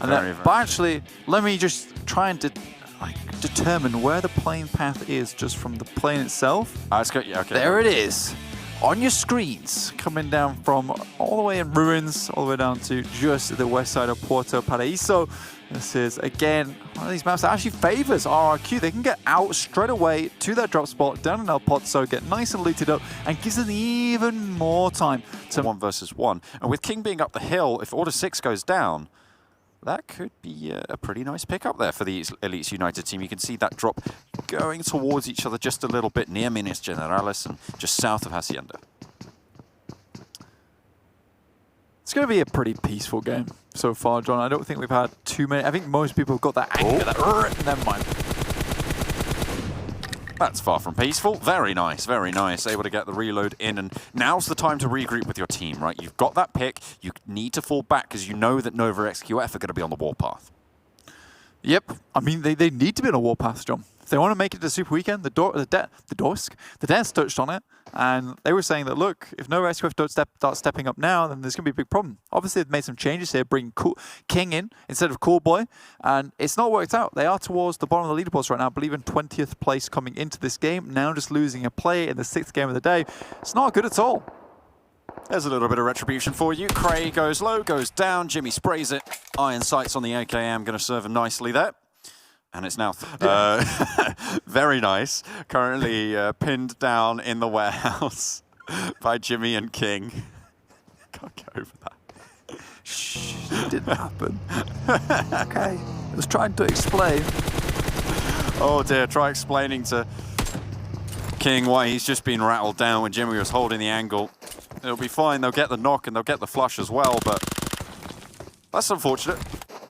And then, but actually, let me just try and determine where the plane path is just from the plane itself. Let's go. Yeah, okay. There it is. On your screens, coming down from all the way in ruins, all the way down to just the west side of Puerto Paraíso. This is, again, one of these maps that actually favors RRQ. They can get out straight away to their drop spot down in El Pozo, get nice and looted up, and gives them even more time to 1 versus 1. And with King being up the hill, if Order 6 goes down, that could be a pretty nice pickup there for the Elites United team. You can see that drop going towards each other just a little bit near Minas Generales and just south of Hacienda. It's going to be a pretty peaceful game so far, John. I don't think we've had too many. I think most people have got that anger, that never mind. That's far from peaceful. Very nice, very nice. Able to get the reload in, and now's the time to regroup with your team, right? You've got that pick. You need to fall back because you know that NV-XQF are going to be on the warpath. Yep. I mean, they need to be on a warpath, John. If they want to make it to Super Weekend, the devs touched on it, and they were saying that, look, if NV-XQF don't start stepping up now, then there's going to be a big problem. Obviously, they've made some changes here, bringing King in instead of Cool Boy, and it's not worked out. They are towards the bottom of the leaderboards right now, I believe in 20th place coming into this game, now just losing a play in the 6th game of the day. It's not good at all. There's a little bit of retribution for you. Cray goes low, goes down, Jimmy sprays it. Iron sights on the AKM, going to serve him nicely there. And it's now very nice. Currently pinned down in the warehouse by Jimmy and King. Can't get over that. Shh, it didn't happen. Okay, I was trying to explain. Oh dear, try explaining to King why he's just been rattled down when Jimmy was holding the angle. It'll be fine, they'll get the knock and they'll get the flush as well, but that's unfortunate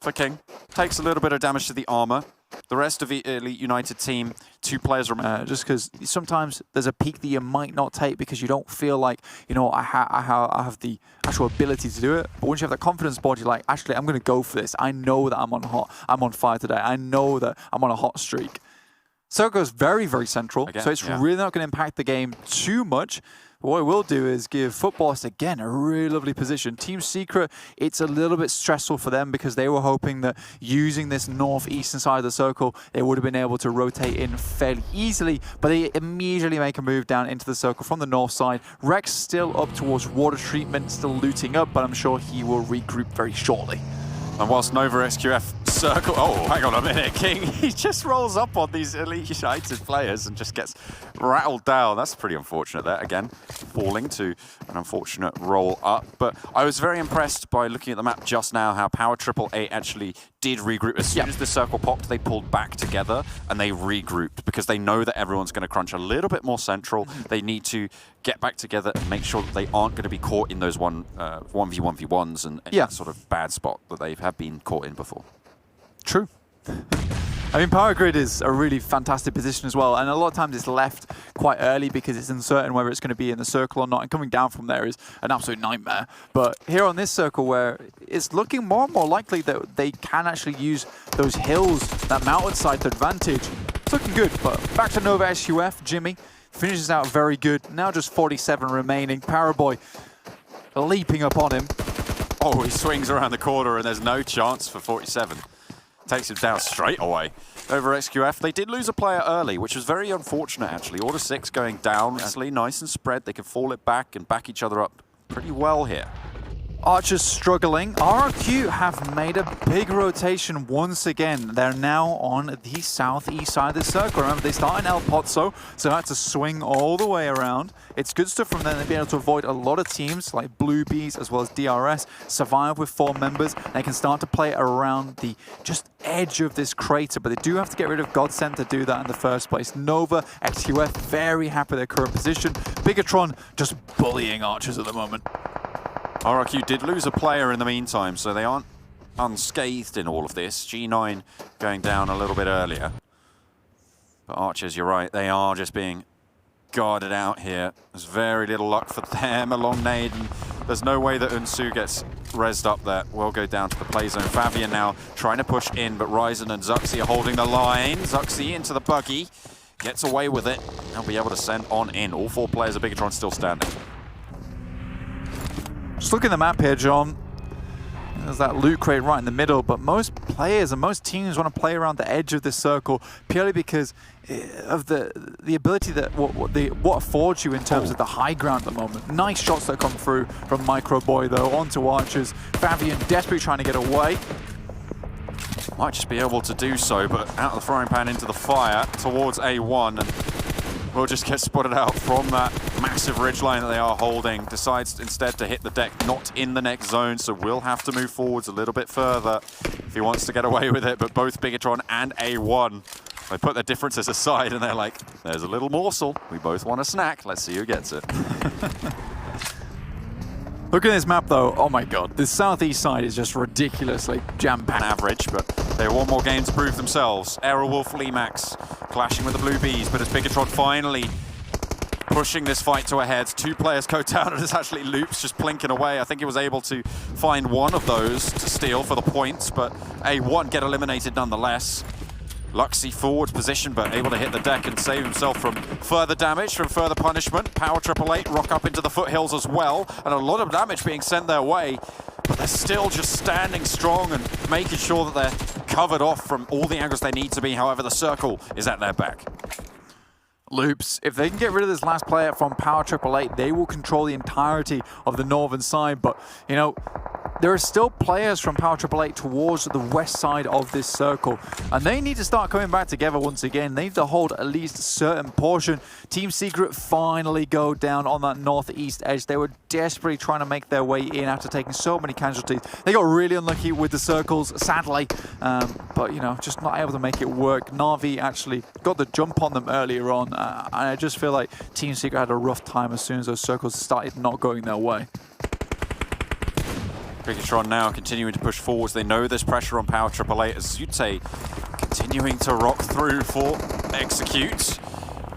for King. Takes a little bit of damage to the armor. The rest of the Elite United team, 2 players remain. Just because sometimes there's a peak that you might not take because you don't feel like, you know, I have the actual ability to do it. But once you have that confidence board, you're like, actually, I'm going to go for this. I know that I'm on fire today. I know that I'm on a hot streak. So it goes very, very central. Again, so it's really not going to impact the game too much. But what it will do is give Footballers, again, a really lovely position. Team Secret, it's a little bit stressful for them because they were hoping that using this northeastern side of the circle, they would have been able to rotate in fairly easily, but they immediately make a move down into the circle from the north side. Rex still up towards water treatment, still looting up, but I'm sure he will regroup very shortly. And whilst NV-XQF circle... Oh, hang on a minute, King. He just rolls up on these Elite United players and just gets rattled down. That's pretty unfortunate there. Again, falling to an unfortunate roll up. But I was very impressed by looking at the map just now, how Power Triple A actually did regroup. As soon as the circle popped, they pulled back together and they regrouped because they know that everyone's going to crunch a little bit more central. They need to get back together and make sure that they aren't going to be caught in those 1v1v1s and that sort of bad spot that they have been caught in before. True. I mean, Power Grid is a really fantastic position as well, and a lot of times it's left quite early because it's uncertain whether it's going to be in the circle or not, and coming down from there is an absolute nightmare. But here on this circle, where it's looking more and more likely that they can actually use those hills, that mountainside to advantage, it's looking good. But back to NV-XQF, Jimmy finishes out very good. Now just 47 remaining. Powerboy leaping up on him. Oh, he swings around the corner and there's no chance for 47. Takes him down straight away. NV-XQF, they did lose a player early, which was very unfortunate actually. Order 6 going down, actually nice and spread. They can fall it back and back each other up pretty well here. Archer's struggling. RRQ have made a big rotation once again. They're now on the southeast side of the circle. Remember, they start in El Pozo, so they had to swing all the way around. It's good stuff from them. They've been able to avoid a lot of teams like Blue Bees as well as DRS, survive with 4 members. They can start to play around the just edge of this crater, but they do have to get rid of Godsend to do that in the first place. NV-XQF very happy with their current position. Bigatron just bullying Archers at the moment. RRQ did lose a player in the meantime, so they aren't unscathed in all of this. G9 going down a little bit earlier. But Archers, you're right, they are just being guarded out here. There's very little luck for them along nade, and there's no way that Unsu gets rezzed up there. We'll go down to the play zone. Fabian now trying to push in, but Ryzen and Zuxi are holding the line. Zuxi into the buggy, gets away with it. They'll be able to send on in. All 4 players of Bigatron still standing. Just look at the map here, John. There's that loot crate right in the middle, but most players and most teams want to play around the edge of this circle purely because of the ability that what affords you in terms of the high ground at the moment. Nice shots that come through from Micro Boy though onto Archers. Fabian desperately trying to get away. Might just be able to do so, but out of the frying pan into the fire towards A1, and will just get spotted out from that massive ridgeline that they are holding. Decides instead to hit the deck, not in the next zone, so will have to move forwards a little bit further if he wants to get away with it. But both Bigatron and A1, they put their differences aside and they're like, there's a little morsel. We both want a snack. Let's see who gets it. Look at this map though, oh my god, the southeast side is just ridiculously jam-packed. Average, but they have one more game to prove themselves. Aerowolf, Limax clashing with the Blue Bees, but as Bigatron finally pushing this fight to a head, 2 players go down and it's actually Loops just plinking away. I think he was able to find one of those to steal for the points, but A1 get eliminated nonetheless. Luxy forward position, but able to hit the deck and save himself from further damage, from further punishment. Power 888 rock up into the foothills as well, and a lot of damage being sent their way. But they're still just standing strong and making sure that they're covered off from all the angles they need to be. However, the circle is at their back. Loops, if they can get rid of this last player from Power 888, they will control the entirety of the northern side. But, you know, there are still players from Power 888 towards the west side of this circle, and they need to start coming back together once again. They need to hold at least a certain portion. Team Secret finally go down on that northeast edge. They were desperately trying to make their way in after taking so many casualties. They got really unlucky with the circles, sadly, but, you know, just not able to make it work. Na'Vi actually got the jump on them earlier on, and I just feel like Team Secret had a rough time as soon as those circles started not going their way. Bigatron now continuing to push forwards. They know there's pressure on Power 888 as Zute continuing to rock through for Execute.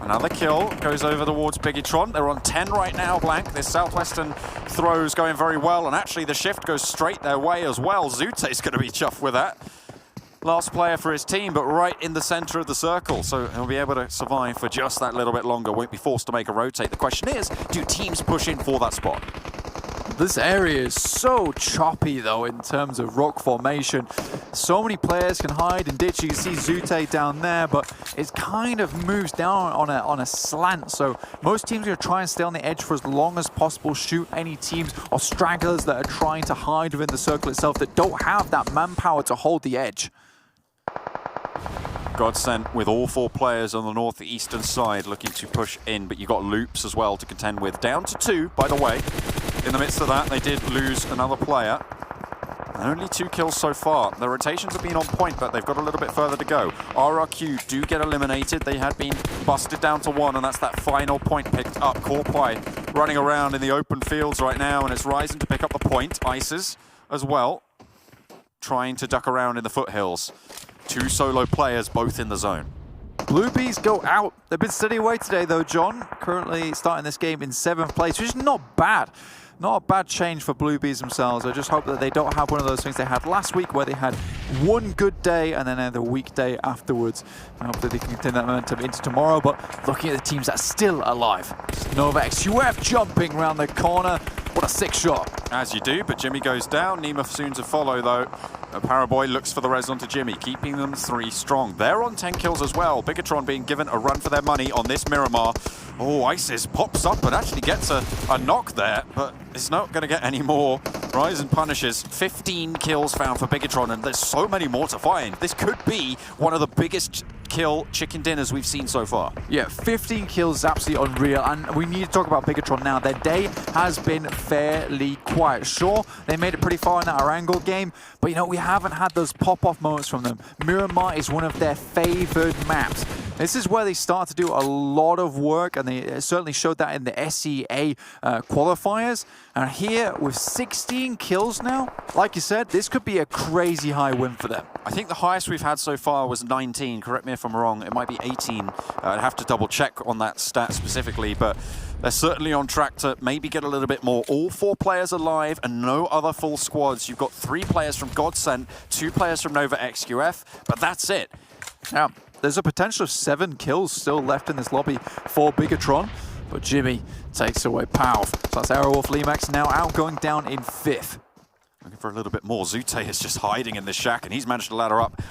Another kill goes over towards Bigatron. They're on 10 right now, Blank. This Southwestern throw's going very well, and actually the shift goes straight their way as well. Zute's going to be chuffed with that. Last player for his team, but right in the center of the circle, so he'll be able to survive for just that little bit longer. Won't be forced to make a rotate. The question is, do teams push in for that spot? This area is so choppy though in terms of rock formation. So many players can hide and ditch. You can see Zute down there, but it kind of moves down on a slant. So most teams are going to try and stay on the edge for as long as possible, shoot any teams or stragglers that are trying to hide within the circle itself that don't have that manpower to hold the edge. Godsent with all 4 players on the northeastern side looking to push in, but you've got Loops as well to contend with. Down to 2, by the way. In the midst of that, they did lose another player. Only 2 kills so far. The rotations have been on point, but they've got a little bit further to go. RRQ do get eliminated. They had been busted down to 1, and that's that final point picked up. Corpy running around in the open fields right now, and it's Ryzen to pick up the point. Ices as well, trying to duck around in the foothills. 2 solo players, both in the zone. Blue Bees go out. They've been steady away today though, John. Currently starting this game in 7th place, which is not bad. Not a bad change for Blue Bees themselves. I just hope that they don't have one of those things they had last week where they had one good day and then the weak day afterwards. I hope that they can continue that momentum into tomorrow, but looking at the teams that's still alive. NV-XQF jumping around the corner. What a sick shot. As you do, but Jimmy goes down. Nima soon to follow though. Paraboy looks for the res onto Jimmy, keeping them 3 strong. They're on 10 kills as well. Bigatron being given a run for their money on this Miramar. Oh, Isis pops up and actually gets a knock there, but it's not going to get any more. Ryzen punishes. 15 kills found for Bigatron, and there's so many more to find. This could be one of the biggest kill chicken dinners we've seen so far. Yeah, 15 kills is absolutely unreal, and we need to talk about Bigatron now. Their day has been fairly quiet. Sure, they made it pretty far in that Erangel game, but you know, we haven't had those pop-off moments from them. Miramar is one of their favored maps. This is where they start to do a lot of work, and they certainly showed that in the SEA qualifiers. And here, with 16 kills now, like you said, this could be a crazy high win for them. I think the highest we've had so far was 19. Correct me if I'm wrong. It might be 18. I'd have to double check on that stat specifically, but they're certainly on track to maybe get a little bit more. All 4 players alive and no other full squads. You've got 3 players from Godsent, 2 players from NV-XQF, but that's it. Now, there's a potential of 7 kills still left in this lobby for Bigatron, but Jimmy takes away Pow. So that's Aerowolf Limax now out, going down in 5th. Looking for a little bit more. Zute is just hiding in this shack, and he's managed to ladder up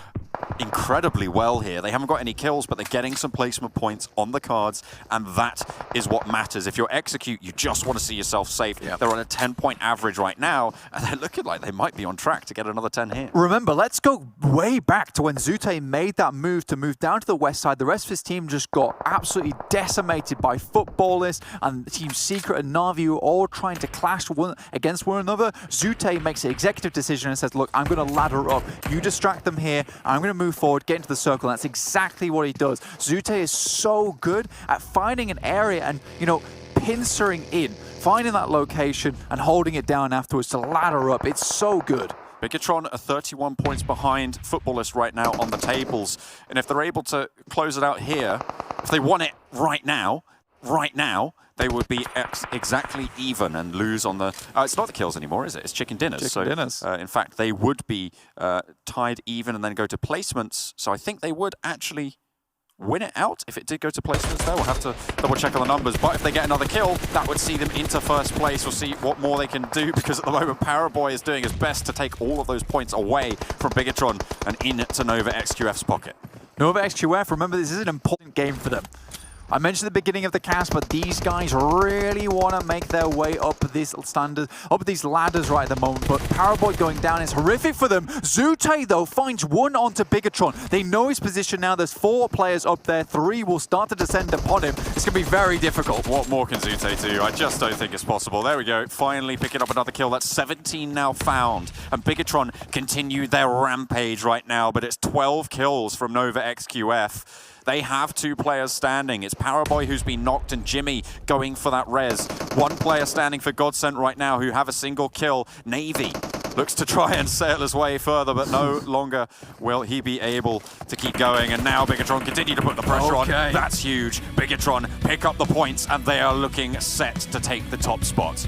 incredibly well here. They haven't got any kills, but they're getting some placement points on the cards, and that is what matters. If you're Execute, you just want to see yourself safe. Yep. They're on a 10-point average right now, and they're looking like they might be on track to get another 10 here. Remember, let's go way back to when Zute made that move to move down to the west side. The rest of his team just got absolutely decimated by Footballist, and Team Secret and Na'Vi were all trying to clash against one another. Zute makes an executive decision and says, look, I'm going to ladder up. You distract them here. I'm going to move forward, get into the circle. And that's exactly what he does. Zute is so good at finding an area and, you know, pincering in, finding that location and holding it down afterwards to ladder up. It's so good. Bigatron are 31 points behind Footballist right now on the tables. And if they're able to close it out here, if they won it right now, they would be exactly even and lose on the... it's not the kills anymore, is it? It's chicken dinners. In fact, they would be tied even and then go to placements. So I think they would actually win it out if it did go to placements there. We'll have to double check on the numbers. But if they get another kill, that would see them into first place. We'll see what more they can do, because at the moment, Paraboy is doing his best to take all of those points away from Bigatron and into NV-XQF's pocket. NV-XQF, remember, this is an important game for them. I mentioned at the beginning of the cast, but these guys really want to make their way up these ladders right at the moment. But Paraboy going down is horrific for them. Zute, though, finds one onto Bigatron. They know his position now. There's 4 players up there. 3 will start to descend upon him. It's going to be very difficult. What more can Zute do? I just don't think it's possible. There we go. Finally picking up another kill. That's 17 now found. And Bigatron continue their rampage right now, but it's 12 kills from NV-XQF. They have 2 players standing. It's Paraboy who's been knocked and Jimmy going for that res. 1 player standing for Godsent right now who have a single kill. Navy looks to try and sail his way further, but no longer will he be able to keep going. And now Bigatron continue to put the pressure on. That's huge. Bigatron pick up the points, and they are looking set to take the top spot.